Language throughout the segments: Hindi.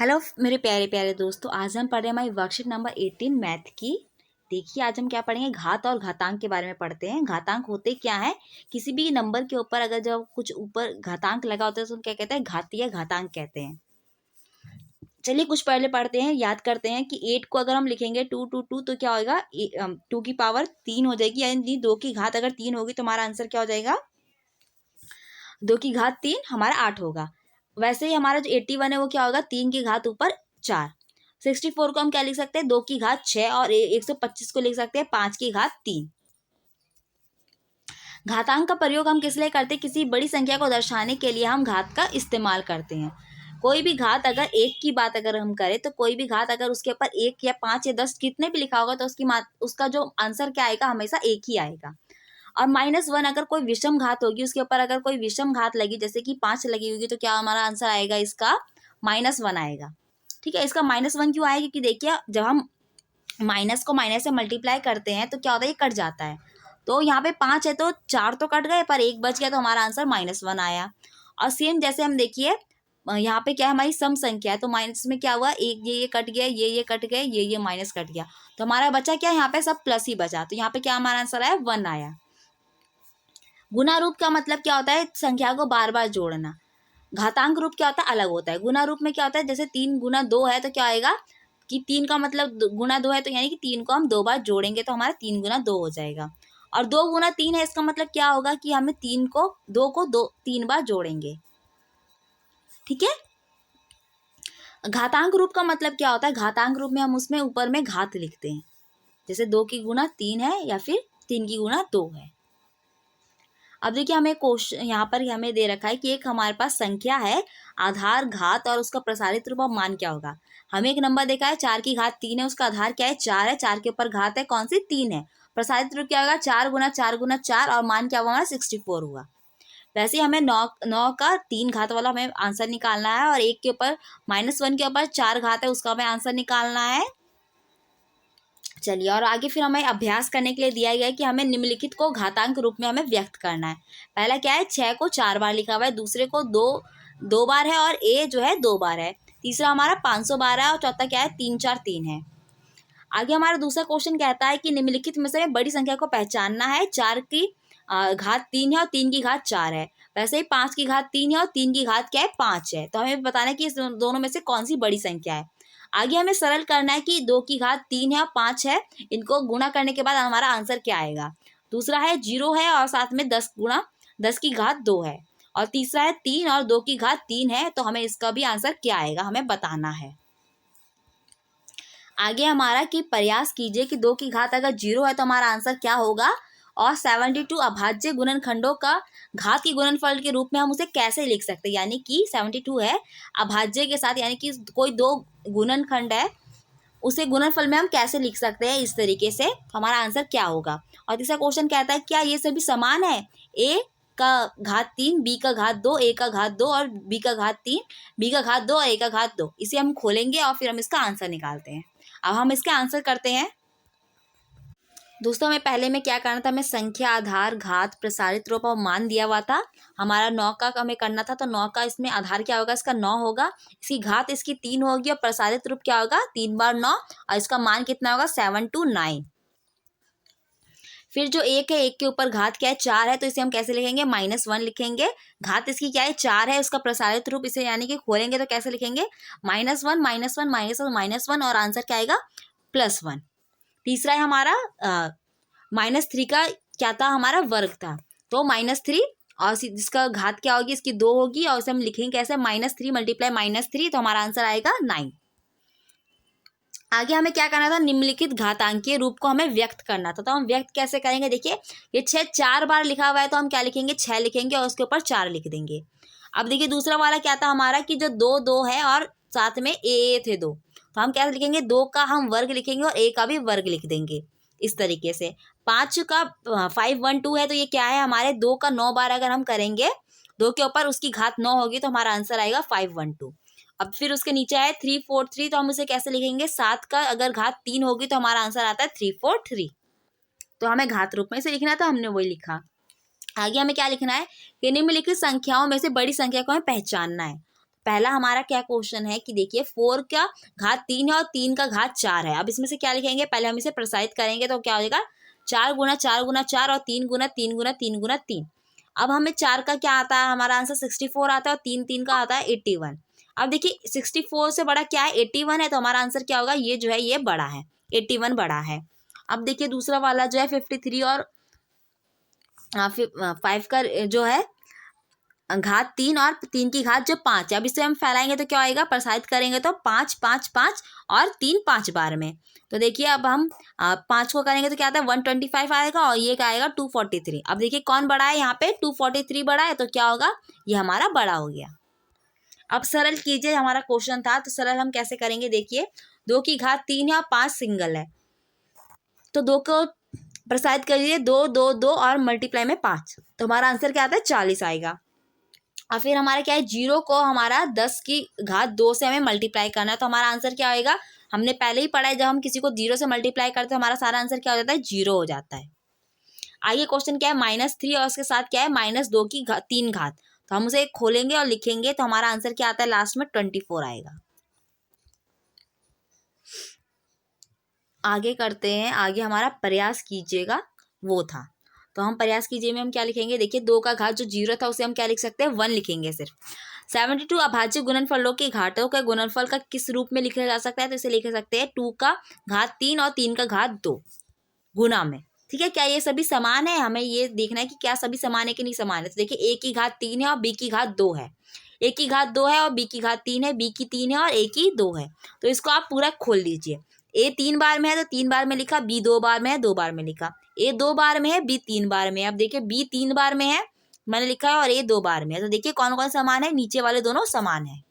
हेलो मेरे प्यारे प्यारे दोस्तों, आज हम पढ़ रहे हैं हमारी वर्कशीट नंबर 18 मैथ की। देखिए आज हम क्या पढ़ेंगे, घात और घातांक के बारे में पढ़ते हैं। घातांक होते क्या है, किसी भी नंबर के ऊपर अगर जब कुछ ऊपर घातांक लगा होता है तो क्या कहते हैं, घातीय घातांक कहते हैं। चलिए कुछ पहले पढ़ते हैं, याद करते हैं कि 8 को अगर हम लिखेंगे 2 टू 2 तो क्या होगा, 2 की पावर 3 हो जाएगी, यानी 2 की घात अगर 3 होगी तो हमारा आंसर क्या हो जाएगा, 2 की घात 3 हमारा 8 होगा। वैसे ही हमारा जो 81 है वो क्या होगा, 3 की घात ऊपर 4। 64 को हम क्या लिख सकते हैं, 2 की घात 6 और 125 को लिख सकते हैं 5 की घात 3। घातांक का प्रयोग हम किस लिए करते हैं, किसी बड़ी संख्या को दर्शाने के लिए हम घात का इस्तेमाल करते हैं। कोई भी घात अगर एक की बात अगर हम करें तो कोई भी घात अगर उसके ऊपर 1 या 5 या 10 कितने भी लिखा होगा तो उसका जो आंसर क्या आएगा, हमेशा एक ही आएगा। और -1 अगर कोई विषम घात होगी, उसके ऊपर अगर कोई विषम घात लगी जैसे कि 5 लगी होगी तो क्या हमारा आंसर आएगा, इसका -1 आएगा। ठीक है, इसका -1 क्यों आएगा, क्योंकि देखिए जब हम माइनस को माइनस से मल्टीप्लाई करते हैं तो क्या होता है, ये कट जाता है। तो यहाँ पे 5 है तो 4 तो कट गए पर 1 बच गया तो हमारा आंसर -1 आया। और सेम जैसे हम देखिए यहाँ पे क्या है, हमारी सम संख्या है तो माइनस में क्या हुआ, एक ये कट गया, ये कट गए, ये माइनस कट गया, तो हमारा बचा क्या, यहाँ पे सब प्लस ही बचा, तो यहाँ पे क्या हमारा आंसर आया, 1 आया। गुना रूप का मतलब क्या होता है, संख्या को बार बार जोड़ना। घातांक रूप क्या होता है, अलग होता है। गुना रूप में क्या होता है, जैसे 3 गुना 2 है तो क्या आएगा कि 3 का मतलब गुना 2 है तो यानी कि 3 को हम 2 बार जोड़ेंगे तो हमारा 3 गुना 2 हो जाएगा। और 2 गुना 3 है, इसका मतलब क्या होगा कि हमें 2 को 3 बार जोड़ेंगे। ठीक है, घातांक रूप का मतलब क्या होता है, घातांक रूप में हम उसमें ऊपर में घात लिखते हैं, जैसे 2 की गुना 3 है या फिर 3 की गुना 2 है। अब देखिए हमें क्वेश्चन यहाँ पर हमें दे रखा है कि एक हमारे पास संख्या है, आधार घात और उसका प्रसारित रूप और मान क्या होगा। हमें एक नंबर देखा है 4 की घात 3 है, उसका आधार क्या है, 4 है, 4 के ऊपर घात है कौन सी, 3 है। प्रसारित रूप क्या होगा, 4 गुना 4 गुना 4 और मान क्या हुआ हमारा 64 हुआ। वैसे ही हमें 9 का 3 घात वाला हमें आंसर निकालना है और एक के ऊपर -1 के ऊपर 4 घात है, उसका हमें आंसर निकालना है। चलिए और आगे फिर हमें अभ्यास करने के लिए दिया गया है कि हमें निम्नलिखित को घातांक रूप में हमें व्यक्त करना है। पहला क्या है, 6 को 4 बार लिखा हुआ है, दूसरे को दो बार है और ए जो है 2 बार है, तीसरा हमारा 512 है और चौथा क्या है, 3 4 3 है। आगे हमारा दूसरा क्वेश्चन कहता है कि निम्नलिखित में से बड़ी संख्या को पहचानना है। 4 की घात 3 है और 3 की घात 4 है। वैसे ही 5 की घात 3 है और 3 की घात क्या है, 5 है। तो हमें बताना है कि इस दोनों में से कौन सी बड़ी संख्या है। आगे हमें सरल करना है कि 2 की घात 3 है और 5 है, इनको गुणा करने के बाद हमारा आंसर क्या आएगा। दूसरा है 0 है और साथ में 10 गुणा 10 की घात 2 है। और तीसरा है 3 और 2 की घात 3 है, तो हमें इसका भी आंसर क्या आएगा, हमें बताना है। आगे हमारा कि प्रयास कीजिए कि 2 की घात अगर 0 है तो हमारा आंसर क्या होगा, और 72 अभाज्य गुणनखंडों का घात की गुणनफल के रूप में हम उसे कैसे लिख सकते हैं। यानी कि 72 है अभाज्य के साथ, यानी कि कोई 2 गुणनखंड है, उसे गुणनफल में हम कैसे लिख सकते हैं, इस तरीके से हमारा आंसर क्या होगा। और तीसरा क्वेश्चन कहता है क्या ये सभी समान है, ए का घात 3, बी का घात 2, ए का घात 2 और बी का घात 3, बी का घात 2 और ए का घात 2। इसे हम खोलेंगे और फिर हम इसका आंसर निकालते हैं। अब हम इसका आंसर करते हैं। दोस्तों हमें पहले में क्या करना था, हमें संख्या, आधार, घात, प्रसारित रूप और मान दिया हुआ था। हमारा 9 का हमें करना था, तो 9 का इसमें आधार क्या होगा, इसका 9 होगा, इसकी घात इसकी 3 होगी और प्रसारित रूप क्या होगा, 3 बार 9 और इसका मान कितना होगा, 729। फिर जो एक है, एक के ऊपर घात क्या है, 4 है, तो इसे हम कैसे लिखेंगे, -1 लिखेंगे। घात इसकी क्या है, 4 है, उसका प्रसारित रूप इसे यानी कि खोलेंगे तो कैसे लिखेंगे, -1 -1 -1 और आंसर क्या आएगा, +1। तीसरा है हमारा -3 का क्या था, हमारा वर्ग था, तो -3 और जिसका घात क्या होगी, इसकी 2 होगी और इसे हम लिखेंगे कैसे, -3 × -3, तो हमारा आंसर आएगा 9। आगे हमें क्या करना था, निम्नलिखित घातांकीय रूप को हमें व्यक्त करना था, तो हम व्यक्त कैसे करेंगे, देखिए ये 6 4 बार लिखा हुआ है तो हम क्या लिखेंगे, 6 लिखेंगे और उसके ऊपर 4 लिख देंगे। अब देखिए दूसरा वाला क्या था हमारा कि जो 2 2 है और साथ में ए थे 2, तो हम क्या लिखेंगे, 2 का हम वर्ग लिखेंगे और ए का भी वर्ग लिख देंगे इस तरीके से। 5 का 512 है तो ये क्या है, हमारे 2 का 9 बार अगर हम करेंगे, 2 के ऊपर उसकी घात 9 होगी तो हमारा आंसर आएगा 512। अब फिर उसके नीचे है 343, तो हम उसे कैसे लिखेंगे, 7 का अगर घात 3 होगी तो हमारा आंसर आता है 343। तो हमें घात रूप में इसे लिखना था, हमने वही लिखा। आगे हमें क्या लिखना है कि निम्नलिखित संख्याओं में से बड़ी संख्या को हमें पहचानना है। पहला हमारा क्या क्वेश्चन है कि देखिए 4 का घात 3 है और 3 का घात 4 है। अब इसमें से क्या लिखेंगे, पहले हम इसे प्रसारित करेंगे तो क्या हो जाएगा 4 गुना 4 गुना 4 और 3 गुना 3 गुना 3 गुना 3। अब हमें 4 का क्या आता है, हमारा आंसर 64 आता है और 3 का आता है 81। अब देखिए 64 से बड़ा क्या है, 81 है, तो हमारा आंसर क्या होगा, ये जो है ये बड़ा है, 81 बड़ा है। अब देखिए दूसरा वाला जो है 53 और 5 का जो है घात 3 और 3 की घात जो 5 है। अब इसे हम फैलाएंगे तो क्या आएगा, प्रसारित करेंगे तो 5 5 5 और 3 5 बार में। तो देखिए अब हम 5 को करेंगे तो क्या आता है 125 आएगा और ये क्या आएगा 243। अब देखिए कौन बड़ा है, यहाँ पे 243 बड़ा है, तो क्या होगा, ये हमारा बड़ा हो गया। अब सरल कीजिए, हमारा क्वेश्चन था तो सरल हम कैसे करेंगे, देखिए 2 की घात 3 है और 5 सिंगल है, तो 2 को प्रसारित करिए 2 2 2 और मल्टीप्लाई में 5, तो हमारा आंसर क्या आता है 40 आएगा। और फिर हमारा क्या है, 0 को हमारा 10 की घात 2 से हमें मल्टीप्लाई करना है, तो हमारा आंसर क्या आएगा, हमने पहले ही पढ़ा है जब हम किसी को 0 से मल्टीप्लाई करते हैं हमारा सारा आंसर क्या हो जाता है, 0 हो जाता है। आइए क्वेश्चन क्या है, -3 और उसके साथ क्या है -2 की 3 घात, तो हम उसे खोलेंगे और लिखेंगे तो हमारा आंसर क्या आता है, लास्ट में 24 आएगा। आगे करते हैं, आगे हमारा प्रयास कीजिएगा वो था, तो हम प्रयास कीजिए में हम क्या लिखेंगे, देखिए 2 का घात जो 0 था उसे हम क्या लिख सकते हैं 1 लिखेंगे सिर्फ। 72 अभाज्य गुणनफलों के घातों के गुणनफल का किस रूप में लिखा जा सकता है, तो इसे लिख सकते हैं 2 का घात 3 और 3 का घात 2 गुणा में। ठीक है, क्या ये सभी समान है, हमें ये देखना है कि क्या सभी समान है कि नहीं समान है। तो देखिए a की घात 3 है और b की घात 2 है, a की घात 2 है और b की घात 3 है, b की 3 है और a की 2 है, तो इसको आप पूरा खोल लीजिए। a 3 बार में है तो 3 बार में लिखा, b 2 बार में है 2 बार में लिखा, a 2 बार में है, b 3 बार में है। अब देखिए b 3 बार में है मैंने लिखा है और a 2 बार में है, तो देखिए कौन कौन समान है, नीचे वाले दोनों समान है।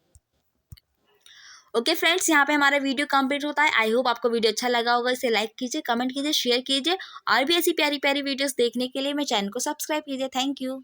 ओके फ्रेंड्स, यहाँ पे हमारा वीडियो कंप्लीट होता है। आई होप आपको वीडियो अच्छा लगा होगा, इसे लाइक कीजिए, कमेंट कीजिए, शेयर कीजिए और भी ऐसी प्यारी प्यारी वीडियोस देखने के लिए मेरे चैनल को सब्सक्राइब कीजिए। Thank you.